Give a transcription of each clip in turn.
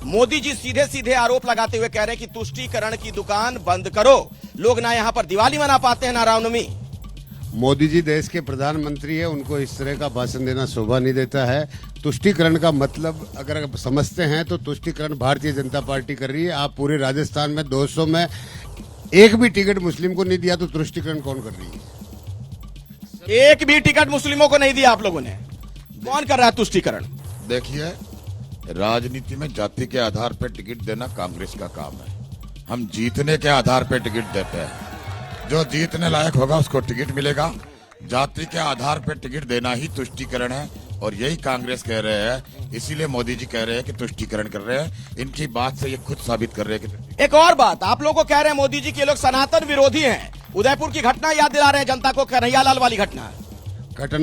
मोदी जी सीधे सीधे आरोप लगाते हुए कह रहे हैं कि तुष्टीकरण की दुकान बंद करो। लोग ना यहां पर दिवाली मना पाते हैं ना रामनवमी। मोदी जी देश के प्रधानमंत्री है, उनको इस तरह का भाषण देना शोभा नहीं देता है। तुष्टीकरण का मतलब अगर समझते हैं तो तुष्टीकरण भारतीय जनता पार्टी कर रही है। आप पूरे राजस्थान में 200 में एक भी टिकट मुस्लिम को नहीं दिया तो तुष्टीकरण कौन कर रही है? एक भी टिकट मुस्लिमों को नहीं दिया आप लोगों ने, कौन कर रहा है तुष्टीकरण? देखिए, राजनीति में जाति के आधार पर टिकट देना कांग्रेस का काम है। हम जीतने के आधार पर टिकट देते हैं। जो जीतने लायक होगा उसको टिकट मिलेगा। जाति के आधार पर टिकट देना ही तुष्टीकरण है और यही कांग्रेस कह रहे हैं। इसीलिए मोदी जी कह रहे हैं कि तुष्टीकरण कर रहे हैं। इनकी बात से ये खुद साबित कर रहे हैं कि एक और बात, आप लोगों को कह रहे हैं मोदी जी के लोग सनातन विरोधी हैं। उदयपुर की घटना याद दिला रहे हैं जनता को, कन्हैयालाल वाली घटना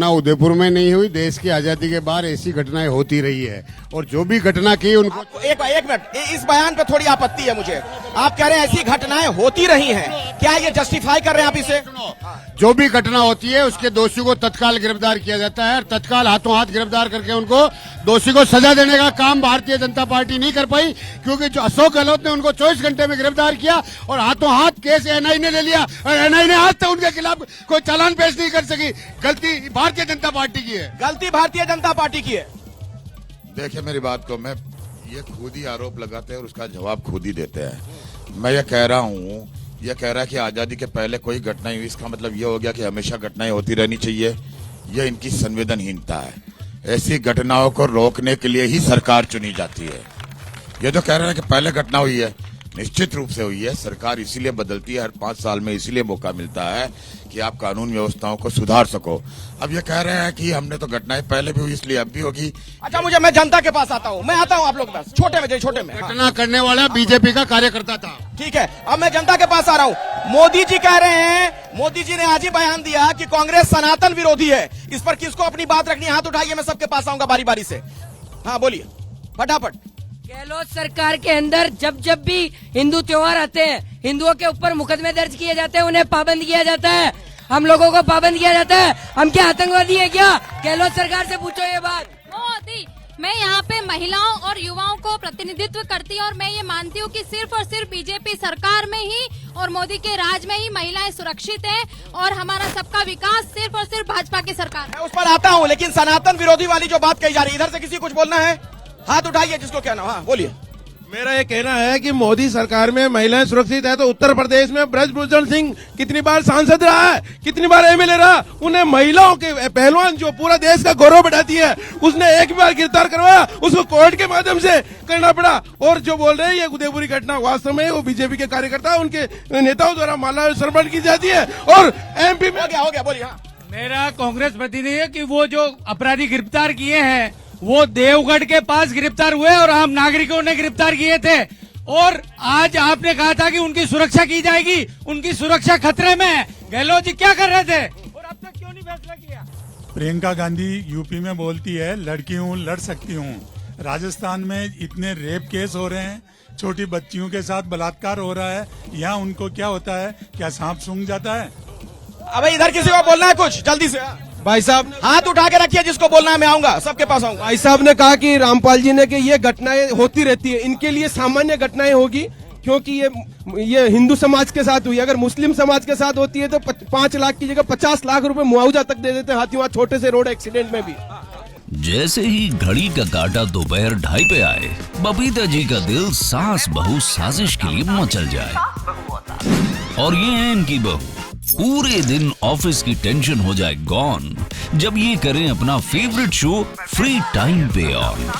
उदयपुर में नहीं हुई, देश की आजादी के बाद ऐसी घटनाएं होती रही है और जो भी घटना की उनको एक मिनट, इस बयान पे थोड़ी आपत्ति है मुझे। आप कह रहे हैं ऐसी घटनाएं होती रही हैं, क्या ये जस्टिफाई कर रहे हैं आप इसे? जो भी घटना होती है उसके दोषी को तत्काल गिरफ्तार किया जाता है और तत्काल हाथों हाथ गिरफ्तार करके उनको दोषी को सजा देने का काम भारतीय जनता पार्टी नहीं कर पाई, क्योंकि जो अशोक गहलोत ने उनको 24 घंटे में गिरफ्तार किया और हाथों हाथ केस एनआई ने ले लिया और एनआई ने आज तक उनके खिलाफ कोई चालान पेश नहीं कर सकी। गलती भारतीय जनता पार्टी की है। गलती भारतीय जनता पार्टी की है। देखिए मेरी बात को, मैं ये खुद ही आरोप लगाते हैं और उसका जवाब खुद ही देते हैं। मैं ये कह रहा हूँ, ये कह रहा है कि आजादी के पहले कोई घटना हुई, इसका मतलब ये हो गया कि हमेशा घटनाएं होती रहनी चाहिए। ये इनकी संवेदनहीनता है। ऐसी घटनाओं को रोकने के लिए ही सरकार चुनी जाती है। ये जो कह रहे हैं कि पहले घटना हुई है, निश्चित रूप से हुई है। सरकार इसीलिए बदलती है, हर 5 साल में इसीलिए मौका मिलता है कि आप कानून व्यवस्थाओं को सुधार सको। अब ये कह रहे हैं कि हमने तो घटनाएं पहले भी हुई इसलिए अब भी होगी। अच्छा, मैं जनता के पास आता हूँ, मैं आता हूँ आप लोग के पास, छोटे में घटना करने वाला बीजेपी का कार्यकर्ता था। ठीक है, अब मैं जनता के पास आ रहा हूँ। मोदी जी कह रहे हैं, मोदी जी ने आज ही बयान दिया कि कांग्रेस सनातन विरोधी है। इस पर किसको अपनी बात रखनी है? हाथ उठाइए, मैं सबके पास आऊंगा बारी बारी से। हाँ बोलिए फटाफट। गहलोत सरकार के अंदर जब जब भी हिंदू त्योहार आते हैं, हिंदुओं के ऊपर मुकदमे दर्ज किए जाते हैं, उन्हें पाबंद किया जाता है। हम लोगों को पाबंद किया जाता है। हम क्या आतंकवादी है क्या? गहलोत सरकार से पूछो ये बात। मोदी, मैं यहाँ पे महिलाओं और युवाओं को प्रतिनिधित्व करती हूँ और मैं ये मानती हूँ कि सिर्फ और सिर्फ बीजेपी सरकार में ही और मोदी के राज में ही महिलाएं सुरक्षित हैं और हमारा सबका विकास सिर्फ और सिर्फ भाजपा की सरकार है। मैं उस पर आता हूँ, लेकिन सनातन विरोधी वाली जो बात कही जा रही है, इधर से किसी कुछ बोलना है? हाथ उठाइए जिसको कहना। हाँ बोलिए। मेरा ये कहना है कि मोदी सरकार में महिलाएं सुरक्षित है तो उत्तर प्रदेश में ब्रजभूषण सिंह कितनी बार सांसद रहा है, कितनी बार एमएलए रहा, उन्हें महिलाओं के पहलवान जो पूरा देश का गौरव बढ़ाती है, उसने एक बार गिरफ्तार करवाया, उसको कोर्ट के माध्यम से करना पड़ा। और जो बोल रहे हैं ये उदयपुरी घटना, वास्तव में वो बीजेपी के कार्यकर्ता उनके नेताओं द्वारा माला समर्पण की जाती है। और एमपी में हो गया बोलिए। हाँ, मेरा कांग्रेस प्रतिनिधि है कि वो जो अपराधी गिरफ्तार किए हैं वो देवगढ़ के पास गिरफ्तार हुए और आम नागरिकों ने गिरफ्तार किए थे। और आज आपने कहा था कि उनकी सुरक्षा की जाएगी, उनकी सुरक्षा खतरे में है। गहलोत जी क्या कर रहे थे और अब तक क्यों नहीं फैसला किया? प्रियंका गांधी यूपी में बोलती है लड़की हूँ, लड़ सकती हूँ। राजस्थान में इतने रेप केस हो रहे हैं, छोटी बच्चियों के साथ बलात्कार हो रहा है, यहाँ उनको क्या होता है? क्या सांप सूंघ जाता है? अबे इधर किसी को बोलना है कुछ जल्दी से? भाई साहब हाथ उठा के रखिए, जिसको बोलना है मैं आऊंगा, सबके पास आऊंगा। भाई साहब ने कहा कि रामपाल जी ने कि ये घटनाएं होती रहती है, इनके लिए सामान्य घटनाएं होगी क्योंकि ये हिंदू समाज के साथ हुई। अगर मुस्लिम समाज के साथ होती है तो 5 लाख की जगह 50 लाख रुपए मुआवजा तक दे देते हाथी वहाँ छोटे से रोड एक्सीडेंट में भी। जैसे ही घड़ी का काटा दोपहर 2:30 पे आए, बबीता जी का दिल सास बहू साजिश के लिए मचल जाए। और ये है इनकी बहू, पूरे दिन ऑफिस की टेंशन हो जाए गॉन जब ये करें अपना फेवरेट शो फ्री टाइम पे ऑन।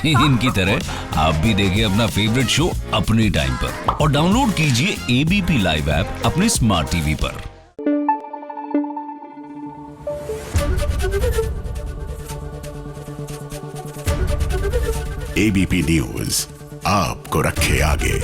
इनकी तरह आप भी देखिए अपना फेवरेट शो अपने टाइम पर और डाउनलोड कीजिए एबीपी लाइव ऐप अपने स्मार्ट टीवी पर। एबीपी न्यूज आपको रखे आगे।